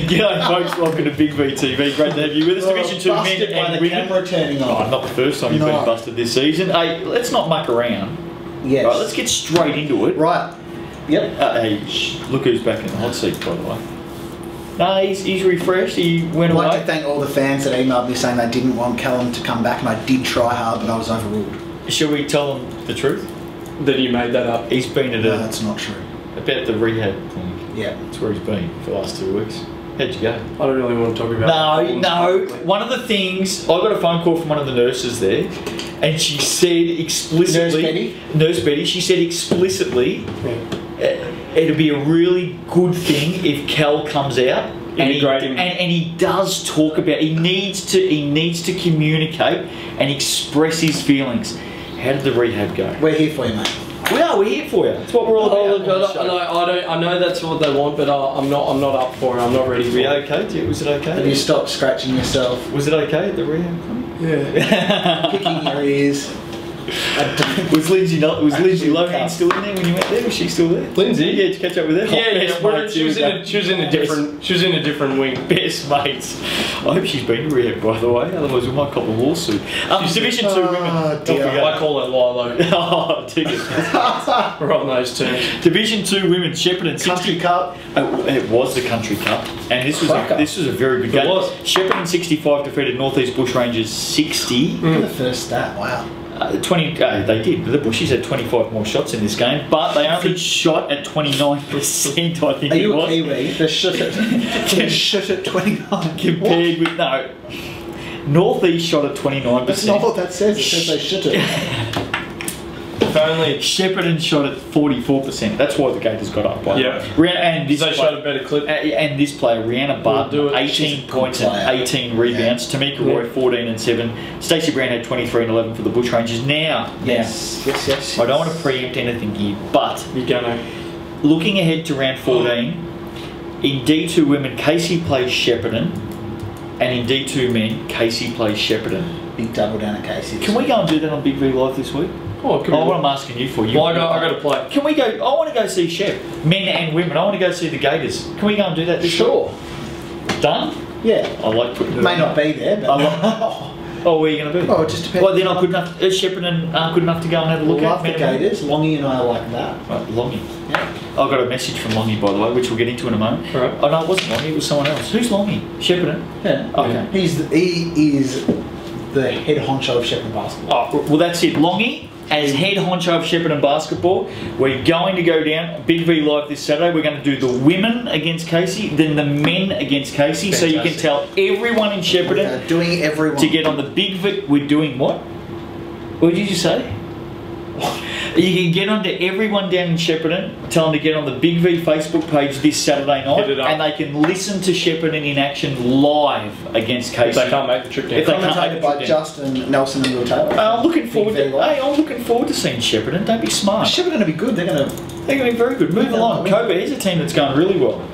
G'day folks, welcome to Big VTV. Great to have you with us. Division 2 men and women. Camera turning on. Oh, not the first time you've been busted this season. Hey, let's not muck around. Yes. Right, let's get straight into it. Right. Yep. Hey, look who's back in the hot seat, by the way. No, he's refreshed. He went away. I'd like to thank all the fans that emailed me saying they didn't want Callum to come back, and I did try hard, but I was overruled. Shall we tell them the truth? That you made that up. He's been at No, that's not true. about the rehab clinic. Yeah. That's where he's been for the last 2 weeks. How'd you go? I don't really want to talk about it. No. One of the things, I got a phone call from one of the nurses there, and she said explicitly... Nurse Betty, she said explicitly, it'll be a really good thing if Cal comes out and he does talk about, he needs to communicate and express his feelings. How did the rehab go? We're here for you, mate. We're here for you. That's what we're all about. Look, I know that's what they want, but I'm not up for it. I'm not ready for it. Were you okay? Was it okay? Have you stopped scratching yourself? Was it okay at the rehab clinic? Yeah. Picking your ears. Was Lindsay Lohan still in there when you went there? Was she still there? Lindsay? Yeah, did you catch up with her? Yeah. She was in a different wing. Best mates. I hope she's been to rehab, by the way. Otherwise, we might cop a lawsuit. Division 2 women. Dear. I call it Lilo. Oh, ticket. We're on those terms. Division 2 women. Shepparton Country Cup. It was the Country Cup, and this was a very good game. It was. Shepparton 65 defeated North East Bushrangers 60. Look at the first stat. Wow. 20. They did. The Bushies had 25 more shots in this game, but they only shot at 29%. I think. Are you it was. a Kiwi? They're shit at 29. Compared with no. North East shot at 29%. That's not what that says. It says they shit it. If only Shepparton shot at 44%. That's why the Gators got up. And this they shot a better clip. And this player, Rihanna Barton, 18 points and 18 rebounds. Tamika Roy, 14 and 7. Stacey Brown had 23 and 11 for the Bushrangers. Now, Yes. I don't want to preempt anything here, but You're gonna. looking ahead to round 14, in D2 women, Casey plays Shepparton, and in D2 men, Casey plays Shepparton. Big double down at Casey. Can we go and do that on Big V Live this week? Oh, What I'm asking you for. Well, I got to play. Can we go? I want to go see Shep, men and women. I want to go see the Gators. Can we go and do that this week? Done? Yeah. I like putting it May on. not be there, but... Oh, where are you going to be? Oh, it just depends. Well, they're not good enough. Shepparton aren't good enough to go and have a look love at. the Gators. Longy and I are like that. Right, Longy. Yeah. I got a message from Longy, by the way, which we'll get into in a moment. All right. Oh no, it wasn't Longy. It was someone else. Who's Longy? Shepparton. Yeah. Okay. He is the head honcho of Shepparton basketball. Oh, well, that's it. Longy, as head honcho of Shepparton basketball, we're going to go down Big V Live this Saturday. We're going to do the women against Casey, then the men against Casey. Fantastic. So you can tell everyone in Shepparton Doing everyone. to get on the Big V. We're doing what? What did you say? You can get onto everyone down in Shepparton, tell them to get on the Big V Facebook page this Saturday night, Hit it up. and they can listen to Shepparton in action live against Casey. If they can't make the trip down. If they can't make Commentated the by trip down. Justin Nelson and Will Taylor. I'm looking forward to. Big V Live. Hey, I'm looking forward to seeing Shepparton. Don't be smart. Shepparton to be good. They're going to... They're going to be very good. Move along. Coburg is a team that's going really well.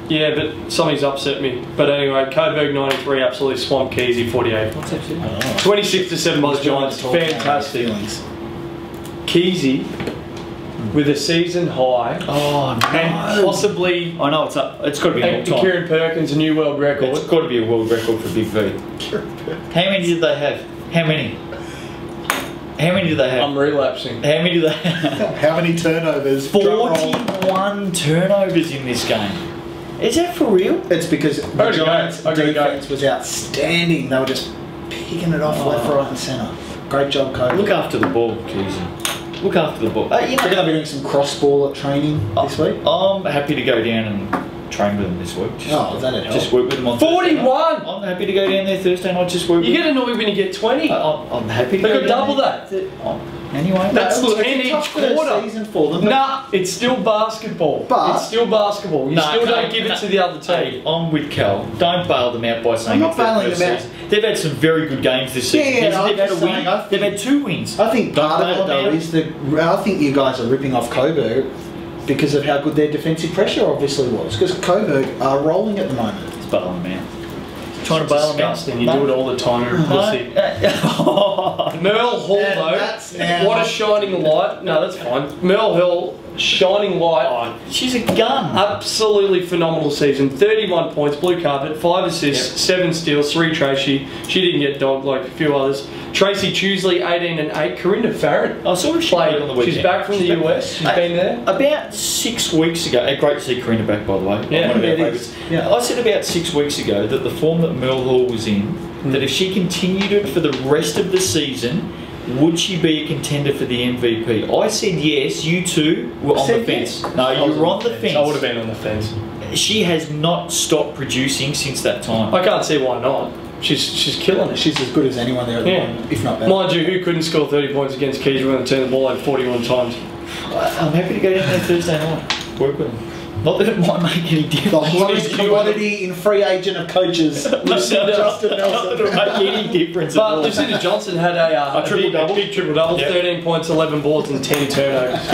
Yeah, but something's upset me. But anyway, Coburg 93 absolutely swamped Keezy 48. What's that? 26-7 by the Giants. Fantastic. Keezy with a season high. Oh no! And possibly. I know it's up. It's got to be an And all-time. Kieran Perkins a new world record. It's got to be a world record for Big V. How many did they have? How many? How many do they have? I'm relapsing. How many do they have? How many turnovers? 41 turnovers in this game. Is that for real? It's because the Giants' defense was outstanding. They were just picking it off left, right and centre. Great job, Kobe. Look after the ball, Keezy. Look after the ball. We're going to be doing some cross-ball at training this week. I'm happy to go down and train with them this week. That'd help. Just work with them on 41! Thursday night. I'm happy to go down there Thursday night, just work You with get annoyed when you get 20. I'm happy to They go got down double there. Anyway. That's it's the end a each tough first quarter. season for them. Nah, it's still basketball. But- it's still basketball. You still don't give it to the other team. Hey, I'm with Cal. Don't bail them out by saying I'm not it's their bailing first them out. season. They've had some very good games this season. Yeah, They've had a just win. saying, They've had 2 wins. I think Don't part of bail it them though out. is I think you guys are ripping off Coburg because of how good their defensive pressure obviously was. Because Coburg are rolling at the moment. It's bailing them out. Trying to bail them out. Disgusting. You do it all the time. You're a pussy. Merle Hall, That's though, now- what a shining light. No, that's fine. Merle Hill shining light. She's a gun. Absolutely phenomenal season. 31 points, blue carpet, 5 assists, 7 steals, 3 Tracy. She didn't get dogged like a few others. Tracy Tuesley, 18 and 8. Corinna Farron. I saw her played on the weekend. She's back from the US. She's been there. About 6 weeks ago. Great to see Corinna back, by the way. Yeah, One of our it favourites. is. Yeah. I said about 6 weeks ago that the form that Mel Hall was in, that if she continued it for the rest of the season, would she be a contender for the MVP? I said yes. You two were on the fence. Yes. No, you were on the fence. I would have been on the fence. She has not stopped producing since that time. I can't see why not. She's killing it. She's as good as anyone there at the moment, if not better. Mind you, who couldn't score 30 points against Keys when they turned the ball over 41 times? I'm happy to go down there Thursday night. Work with them. Not that it might make any difference. The hottest commodity in free agent of coaches, Lucinda Justin Nelson. Not that it would make any difference at But all. Lucinda Johnson had a triple-double. big triple-double, 13 points, 11 boards and 10 turnovers.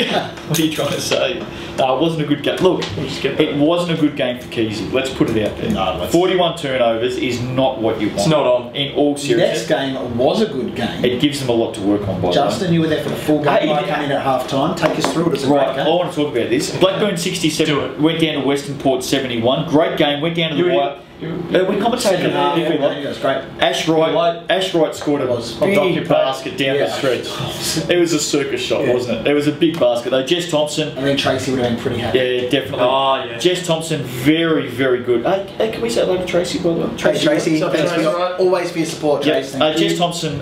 What are you trying to say? No, it wasn't a good game. Look, it wasn't a good game for Keezy. Let's put it out there. No, 41 turnovers is not what you want. It's not on. In all seriousness. Next game was a good game. It gives them a lot to work on, by the way. Justin, you were there for the full game. I came in at half time. Take us through it. It was a great I game. want to talk about this. Blackburn 67 went down to Western Port 71. Great game. Went down to the wire. We commentated Second half, it. it was great. Ash Wright scored a big basket down the stretch. It was a circus shot, wasn't it? It was a big basket. Though Jess Thompson. I mean, Tracy would have been pretty happy. Yeah, definitely. Oh, yeah. Jess Thompson, very, very good. Hey, can we say hello to Tracy, by the way? Tracy, thanks always for your support, Tracy. Jess Thompson,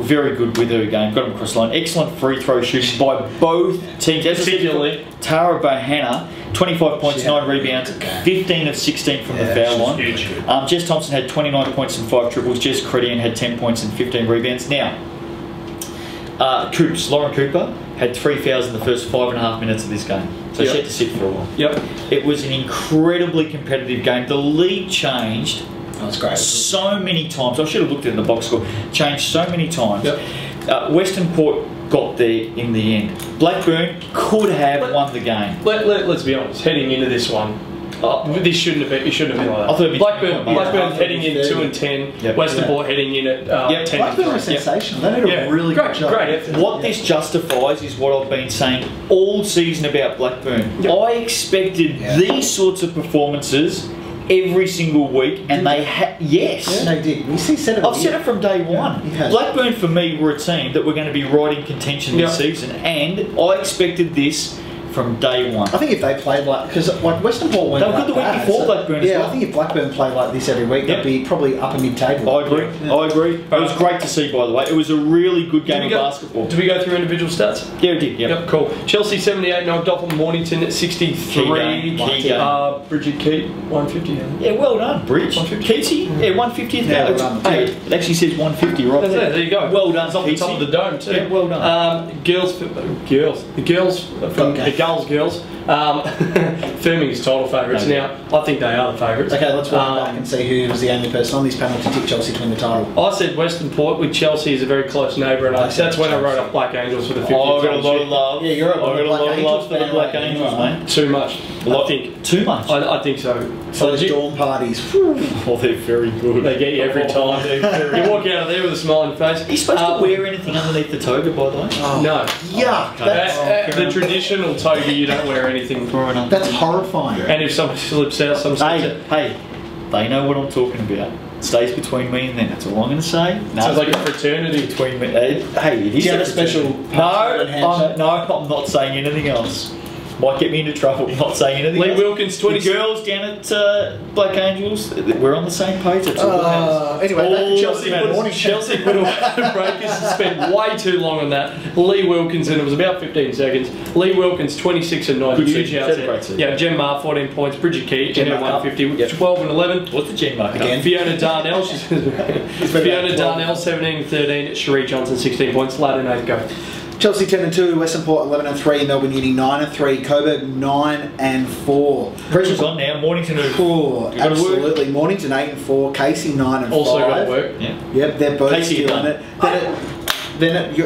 very good with her game. Got him across the line. Excellent free throw shooting by both teams. Particularly Tara Bohanna, 25 points, 9 rebounds, 15 of 16 from the foul line. huge. Jess Thompson had 29 points and 5 triples. Jess Credian had 10 points and 15 rebounds. Now, Lauren Cooper had 3 fouls in the first 5.5 minutes of this game. So she had to sit for a while. It was an incredibly competitive game. The lead changed That's great. so many times. I should have looked at it in the box score. Changed so many times. Western Port got there in the end. Blackburn could have won the game. Let's be honest. Heading into this one, this shouldn't have been. It shouldn't have been like that. I thought it'd be Blackburn heading in 2 and 10. Western Port heading in at 10 Blackburn and was 3. sensational. They did a really good job. Great effort. What this justifies is what I've been saying all season about Blackburn. I expected these sorts of performances every single week, and they had they did. We said it. I've said it from day one. Blackburn for me were a team that were going to be right in contention this season, and I expected this from day one. I think if they played because Western Port went they were good the week before Blackburn as well. I think if Blackburn played like this every week, they'd be probably upper mid-table. I agree. I agree. It was great to see, by the way. It was a really good game of basketball. Did we go through individual stats? Yeah, we did. Yep. Cool. Chelsea 78 knocked off on Mornington at 63. Bridget Keat 150. Yeah, well done, Bridge. 150. Keaty, 150th. Yeah, well done. Hey, it actually says 150 right there. There you go. Well done, it's off the top of the dome too. Yeah, well done. Girls. Firming's title favourites. Now, I think they are the favourites. Okay, let's walk back and see who was the only person on this panel to tip Chelsea to win the title. I said Western Port with Chelsea is a very close neighbour, and that's when I wrote up Black Angels for the 50th I got a lot of love. Yeah, you're I got a lot of love for the Black Angels, mate. Too much. I think. Too much? I think so. So the dawn parties. Oh, they're very good. They get you every time. You walk out of there with a smiling face. Are you supposed to wear anything underneath the toga, by the way? No. Yeah. The traditional toga, you don't wear anything. That's horrifying. And if someone slips out, some slips out. Hey, they know what I'm talking about. It stays between me and them. That's all I'm going to say. Sounds like a fraternity. Between me. Hey, it is. Do you have a special No, I'm not saying anything else. Might get me into trouble. I'm not saying anything Lee else. Wilkins, 20. The girls down at Black Angels, we're on the same page. That's all that matters. Anyway, back to Chelsea. Chelsea put away breakers and spent way too long on that. Lee Wilkins, and it was about 15 seconds. Lee Wilkins, 26 and 9. Huge out there. Yeah, Jen Marr, 14 points. Bridget Key, in at 150, 12 and 11. What's the Jen mark? Again. Fiona Darnell, Fiona Darnell, 17 and 13. Cherie Johnson, 16 points. Lad and 8 go. Chelsea 10 and 2, Western Port 11 and 3, Melbourne Uni 9 and 3, Coburg 9 and 4. Pressure's on now. Mornington. Absolutely. Mornington 8 and 4, Casey 9 and 5. Also got work. Yeah. Yep, they're both Casey still in it.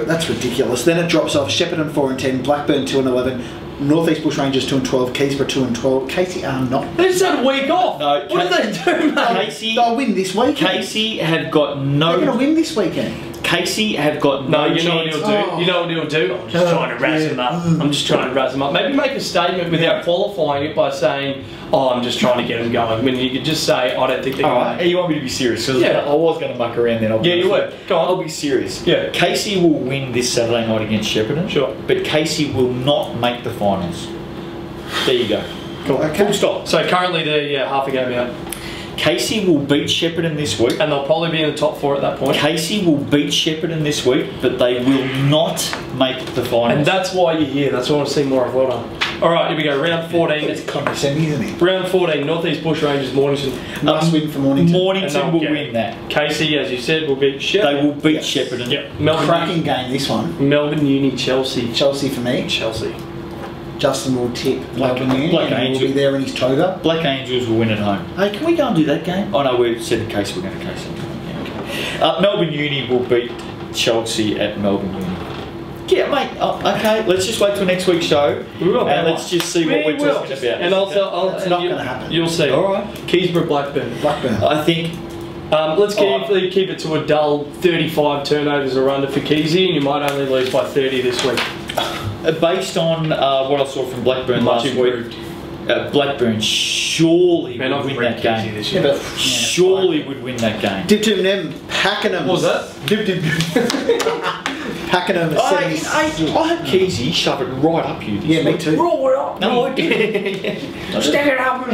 That's ridiculous. Then it drops off. Shepparton 4 and 10, Blackburn 2 and 11. North East Bushrangers 2 and 12, Keysborough 2 and 12. Casey are not. They just had a week off. No, what did they do, mate? They'll win this weekend. Casey have got no. They're going to win this weekend. Casey have got no you know what chance. he'll do? You know what he'll do? I'm just trying to razz him up. I'm just trying to razz him up. Maybe make a statement without qualifying it by saying, "Oh, I'm just trying to get him going." When you could just say, "I don't think they're going." Alright, you want me to be serious? Because I was going to muck around then. Yeah, you were. Go on. I'll be serious. Yeah. Casey will win this Saturday night against Shepparton. Sure. But Casey will not make the finals. There you go. Cool. Okay. Full stop. So currently they're half a game out. Casey will beat Shepparton this week. And they'll probably be in the top 4 at that point. Casey will beat Shepparton this week, but they will not make the finals. And that's why you're here. That's what I want to see more of. Well done. All right, here we go. Round 14. It's condescending, isn't it? Round 14. Northeast Bush Rangers, Mornington. Must win for Mornington. Mornington will win that. Casey, as you said, will beat Shepparton. They will beat Shepparton. Yep. Melbourne Cracking game, this one. Melbourne Uni, Chelsea. Chelsea for me. Chelsea. Justin will tip Black Melbourne Uni, and Angel. he'll be there in his toga. Black Angels will win at home. Hey, can we go and do that game? Oh no, we said in case we're going to Casey. Yeah, okay. Melbourne Uni will beat Chelsea at Melbourne Uni. Yeah, mate. Okay, let's just wait till next week's show, and let's just see what we're talking about. And It's not going to happen. You'll see. All right. Keysborough, Blackburn. I think. Let's keep it to a dull 35 turnovers or under for Keysy, and you might only lose by 30 this week. Based on what I saw from Blackburn last week, Blackburn surely would win that game. This Yeah, year. but Surely would win that game. Dip to them, Pakenham. What was that? Dip. Pakenham is I had Keezy shove it right up you. Yeah, me too. Roll it up. No, Stick it up.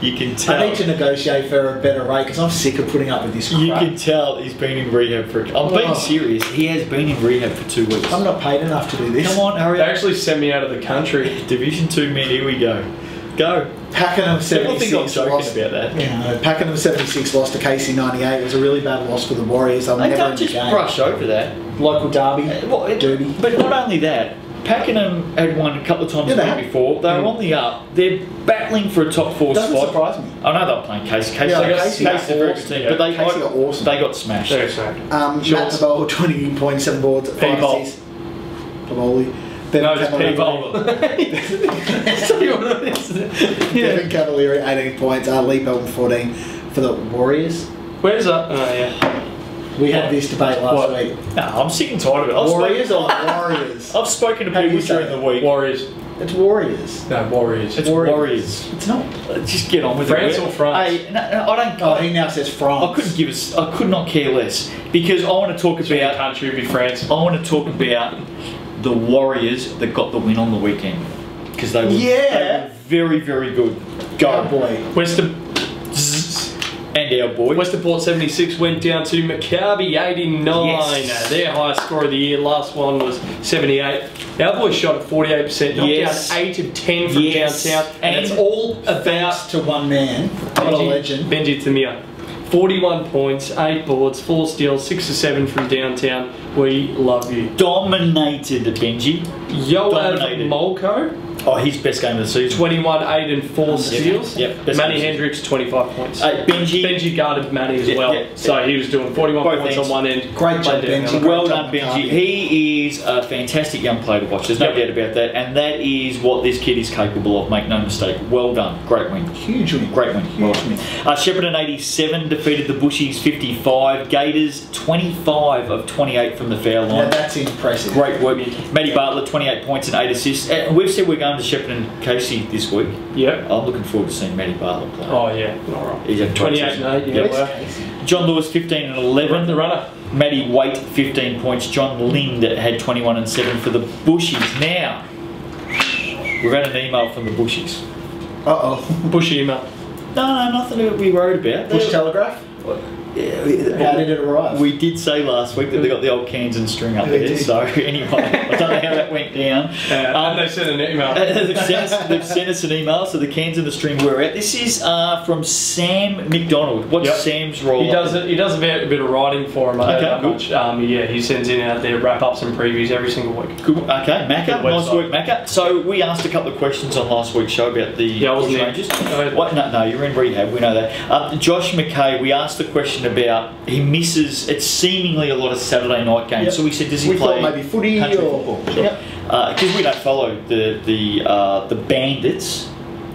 You can tell. I need to negotiate for a better rate because I'm sick of putting up with this crap. You can tell he's been in rehab for. I'm being serious. He has been in rehab for 2 weeks. I'm not paid enough to do this. Come on, hurry They up. actually sent me out of the country. Division 2 men. Here we go. Go. Pakenham People think I'm 76 joking lost. about that. Yeah, no, Pakenham 76 lost to Casey 98. It was a really bad loss for the Warriors. They'll They never don't in the just game. brush over that. Local derby, derby. But not only that, Pakenham had won a couple of times Yeah, the they week have. before. They're on the up. They're battling for a top 4 Doesn't spot. surprise me. I know they're playing Casey. Casey, Yeah, Casey, Casey a very good awesome. team, Yeah, but they Casey are awesome. They got smashed. Very sorry. Matt Shorts. Bowl, 20 points, 7 boards, 5 P-Bowl. assists. Pavoli. No, it's P-Bowl. Devin Cavalieri, 18 points. Lee Pelton, 14 for the Warriors. Where's that? Oh, yeah. We had this debate last What? week. No, I'm sick and tired of it. Warriors or Warriors? I've spoken to How do people you say during it? the week. Warriors. It's Warriors. No, Warriors. It's Warriors. It's not. Just get on with France it. or France? Hey, no, I don't. Oh, he now says France. I could not care less because I want to talk Which about. country would be France? I want to talk about the Warriors that got the win on the weekend because they were very, very good. Go Oh boy. Western and our boy. Western Port 76 went down to Maccabi 89. Yes. Their highest score of the year. Last one was 78. Our boys shot at 48%. Knocked Yes. down 8 of 10 from Yes. downtown. And it's all about Thanks to one man. What a legend. Benji Tamir. 41 points, 8 boards, 4 steals, 6 or 7 from downtown. We love you. Dominated Benji. Yoav Dominated. Molko, Oh, his best game of the season. 21, 8 and 4 steals. Yep, best Manny game. Hendricks, 25 points. Benji. Guarded Manny as Yeah, well. yeah, So he was doing 41 Both points ends. on one end. Great job, Played down Benji. the other. Well Great done, job, Benji. Carby. He is a fantastic young player to watch. There's no doubt about that. And that is what this kid is capable of, make no mistake. Well done. Great win. Huge win. Great win. Huge win. Shepparton 87 defeated the Bushies 55. Gators 25 of 28 from the foul line. Now that's impressive. Great work. Matty Bartlett 28 points and 8 assists. We've said we're going to Shepparton Casey this week. Yep. I'm looking forward to seeing Matty Bartlett play. Oh, yeah. All right. He's had 28 and 8. Yeah, Yep. well. John Lewis 15 and 11. The runner. Matty Waite 15 points. John Lind had 21 and 7 for the Bushies. Now, we've had an email from the Bushies. Uh-oh. Bush email. No, nothing to be worried about. Bush Telegraph? How did it arrive? We did say last week that they got the old cans and string up They there. did. So anyway, I don't know how that went down. And they sent an email. They've sent us an email, so the cans and the string were out. This is from Sam McDonald. What's Yep. Sam's role? He does a bit of writing for him. Okay, good. Yeah, he sends in out there wrap-ups and previews every single week. Good. Okay, Macca. Good Nice website. work, Macca. So we asked a couple of questions on last week's show about the Yeah, I wasn't there. Rangers. Go ahead. What? No, you're in rehab. We know that. Josh McKay. We asked the question about he misses. It's seemingly a lot of Saturday night games. Yep. So we said, does he We play thought maybe footy country or- football? Sure. Yep. Because we don't follow the Bandits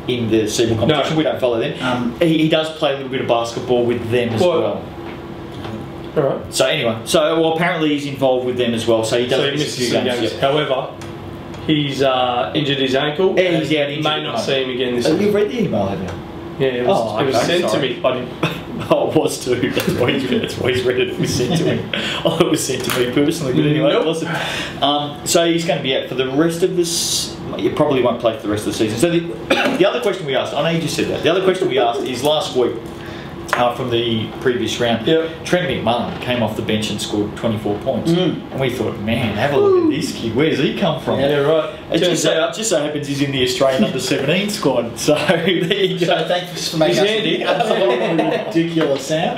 in the Seaboard competition. No. We don't follow them. He does play a little bit of basketball with them as well. All right. So anyway, apparently he's involved with them as well. So he does miss a few games. Yep. However, he's injured his ankle. Yeah, he's out injured. May not see him again this year. year. You've read the email, have you? Yeah, it was sent to me. I didn't. Oh, it was too. That's why he's read it. It was sent to me. Oh, it was sent to me personally. But anyway, it wasn't. So he's going to be out for the rest of this. You probably won't play for the rest of the season. So the other question we asked, I know you just said that. The other question we asked is last week. From the previous round, Trent McMullen came off the bench and scored 24 points. And we thought, man, have a look at this kid. Where's he come from? Yeah, right. It just so happens he's in the Australian under-17 squad. So there you go. So thanks for making us absolutely ridiculous, Sam.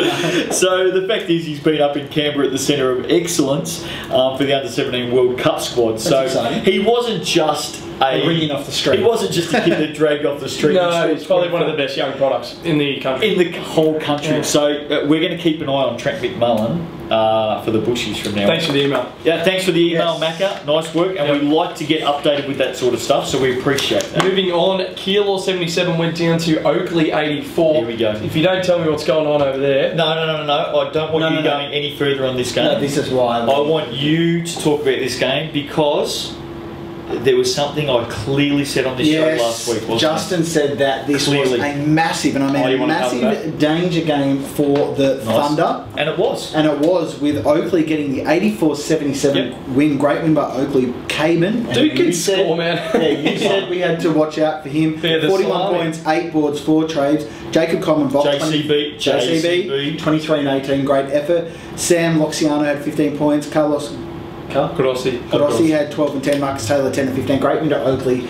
So the fact is he's been up in Canberra at the centre of excellence for the under-17 World Cup squad. That's so exciting. he wasn't just ringing off the street. He wasn't just a kid that dragged off the street. No, he's probably one of the best young products in the country. In the whole country. Yeah. So we're going to keep an eye on Trent McMullen for the Bushies from now. Thanks for the email. Yeah, thanks for the email, Macca. Nice work. And we like to get updated with that sort of stuff, so we appreciate that. Moving on, Keilor 77 went down to Oakley 84. Here we go. If you don't tell me what's going on over there. No. I don't want you going any further on this game. No, this is why. I want you to talk about this game because there was something I clearly said on this show last week, wasn't Justin said that this was a massive, and I mean a massive danger game for the Thunder. And it was. And it was, with Oakley getting the 84-77 win. Great win by Oakley. Caban. Dude can score, man. Yeah, you said we had to watch out for him. 41 points, 8 boards, 4 trades. Jacob Coleman Box. JCB. 23 and 18. Great effort. Sam Loxiano had 15 points. Carlos Corossi had 12 and 10. Marcus Taylor 10 and 15. Great win to Oakley.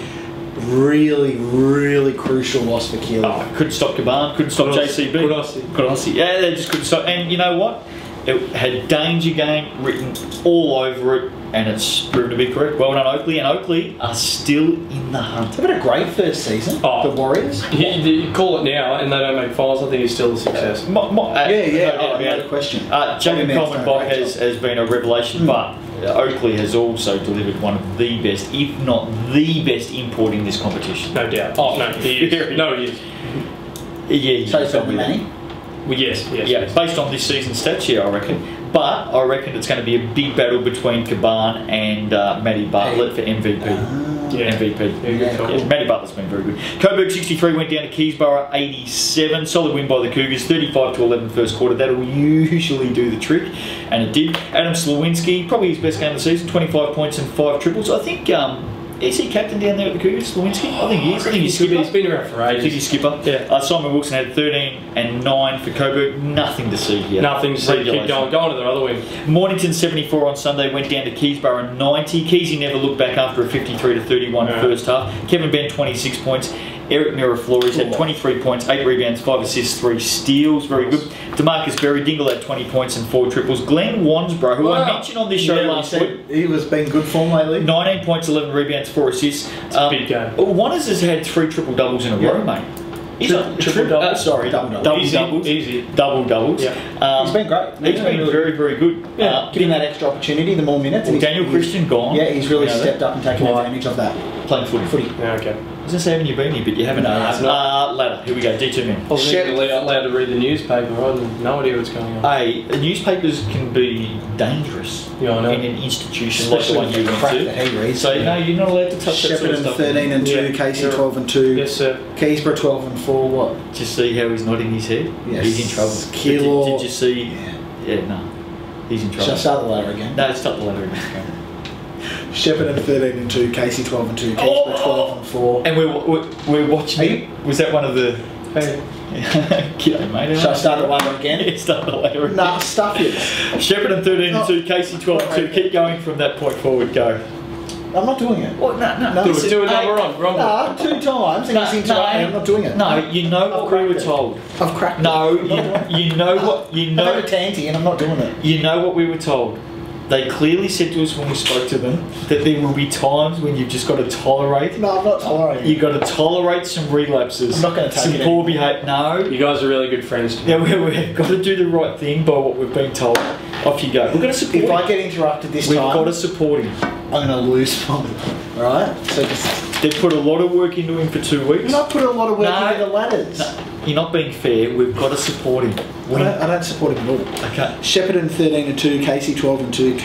Really, really crucial loss for Keilor. Couldn't stop Caban, couldn't stop JCB. Corossi. Yeah, they just couldn't stop. And you know what? It had danger game written all over it, and it's proven to be correct. Well done, Oakley. And Oakley are still in the hunt. They've had a great first season, the Warriors. You call it now, and they don't make finals. I think it's still a success. No question. Jacob Coleman Bach has been a revelation, but Oakley has also delivered one of the best, if not the best, import in this competition. No doubt. Oh, no, he is. No, he is. Yeah, so it's got Manny? Well, yes. Based on this season's stats, I reckon. But I reckon it's going to be a big battle between Caban and Matty Bartlett for MVP. MVP. Matty Bartlett's been very good. Coburg 63 went down to Keysborough 87. Solid win by the Cougars, 35-11 first quarter. That'll usually do the trick, and it did. Adam Slawinski, probably his best game of the season, 25 points and 5 triples. I think. Is he captain down there at the Cougars, Slawinski? I think he is. I think he's skipper. He's been around for ages. I think he's skipper. Yeah. Simon Wilson had 13 and 9 for Coburg. Nothing to see here. Nothing to see. Keep going. Go on to the other wing. Mornington 74 on Sunday went down to Keysborough 90. Keysy never looked back after a 53-31 first half. Kevin Benn 26 points. Eric Miraflores had 23 points, 8 rebounds, 5 assists, 3 steals. Very good. DeMarcus Berry Dingle had 20 points and 4 triples. Glenn Wansborough, who I mentioned on this show last week, he was been good form lately. 19 points, 11 rebounds, 4 assists. It's a big game. Wanners has had 3 triple doubles in a row, mate. Triple doubles? Sorry, double doubles. Easy. Double doubles. Yeah. He's been great. He's been very, very good. Yeah. Giving that extra opportunity, the more minutes. Daniel Christian gone. Yeah, he's really stepped up and taken advantage of that. Playing footy. Yeah, okay. I was going to say, haven't you been here, but you haven't. Ladder. Here we go, D2 men. I wasn't allowed to read the newspaper. I had no idea what's going on. Newspapers can be dangerous in an institution especially like the one you went to. That he reads. So, no, you're not allowed to touch that sort of stuff. 13 and 2, Casey 12 and 2. Yes, sir. Keysborough 12 and 4, what? Just see how he's nodding his head? Yes. He's in trouble. Keilor. Did you see? Yeah, no. He's in trouble. Shall I start the ladder again? No, start the ladder again. Shepparton 13 and 2, Casey 12 and 2, Keysborough 12 and 4. And we're watching. Was that one of the? G'day, mate. Shall I start the ladder again? Yeah, start the ladder again. Nah, stuff it. Shepparton 13 and 2, Casey 12 and 2. Keep going from that point forward. Go. I'm not doing it. What? No. Do it. No, we're on. No, 2 times. And he's interrupting. I'm not doing it. No, you know what we were told. I've cracked it. No, you know what you know. I've had a tanty and I'm not doing it. You know what we were told. They clearly said to us when we spoke to them that there will be times when you've just got to tolerate. No, I'm not tolerating. You've got to tolerate some relapses. I'm not going to take some poor behaviour. No. You guys are really good friends. Yeah, we've got to do the right thing by what we've been told. Off you go. We're going to support him. If I get interrupted this time, we've got to support him. I'm going to lose from him. Alright? So just They've put a lot of work into him for 2 weeks. And I put a lot of work into the ladders. No, you're not being fair. We've got to support him. I don't support him at all. Okay. Shepparton 13-2, Casey 12-2,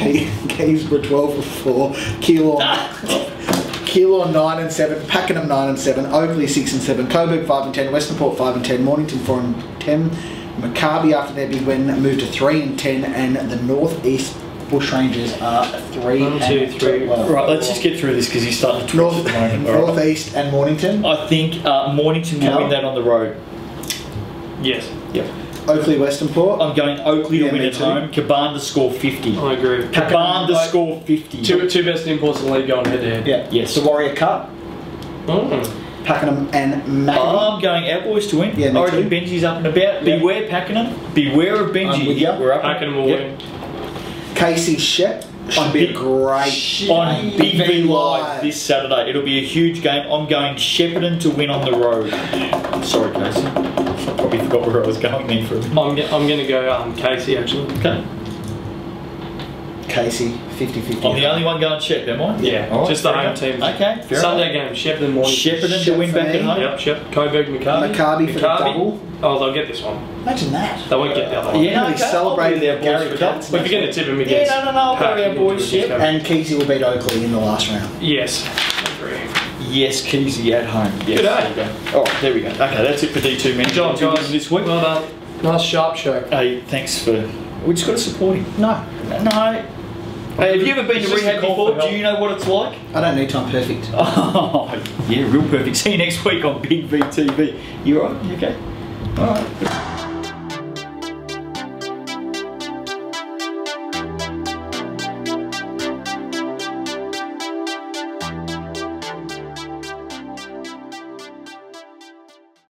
Keysborough 12-4, Keilor 9-7, Pakenham 9-7, Oakley 6-7, Coburg 5-10, Western Port 5-10, Mornington 4-10, Maccabi after their big win moved to 3-10, and the North East Bushrangers are 3-2. Right, let's just get through this because he's starting to twitch at the moment. North East and Mornington. I think Mornington will win that on the road. Yes. Yep. Oakley Western Port. I'm going Oakley to win at home. Caban to score 50. I agree. Caban to score 50. Two best imports in the league going head to head. Yeah. Yes. The Warrior Cup. Pakenham and Maccabi. I'm going our boys to win. Yeah, I reckon Benji's up and about. Yeah. Beware Pakenham. Beware of Benji. With you. We're up. Pakenham will win. Casey Shep. Should be a great on Big V Live this Saturday. It'll be a huge game. I'm going Shepparton to win on the road. Sorry, Casey. I probably forgot where I was going there for a minute. I'm going to go Casey actually. Okay. Casey, 50-50. I'm the only one going Shep, am I? Yeah, right, just the home team. Okay, fair Sunday enough. game, Shepparton morning. Shepparton to win back at home. Yep, Shep. Coburg, Maccabi. Maccabi for the double. Oh, they'll get this one. Imagine that. They won't get the other one. Yeah, We celebrated their Gary boys. Johnson. But if you're going to tip him against... Yeah, no, I'll go our boys, Shep. And Kesey will beat Oakley in the last round. Yes, I agree. Yes, Keezy at home. Yes. Good day. There you go. All right, there we go. Okay, that's it for D2 men. Good job, guys. This week. Well done. Nice sharp show. Hey, thanks for... We just got to support him. No. Hey, have you ever been to rehab before? Do you know what it's like? I don't need time perfect. Oh, yeah, real perfect. See you next week on Big V TV. You alright? You okay? Alright.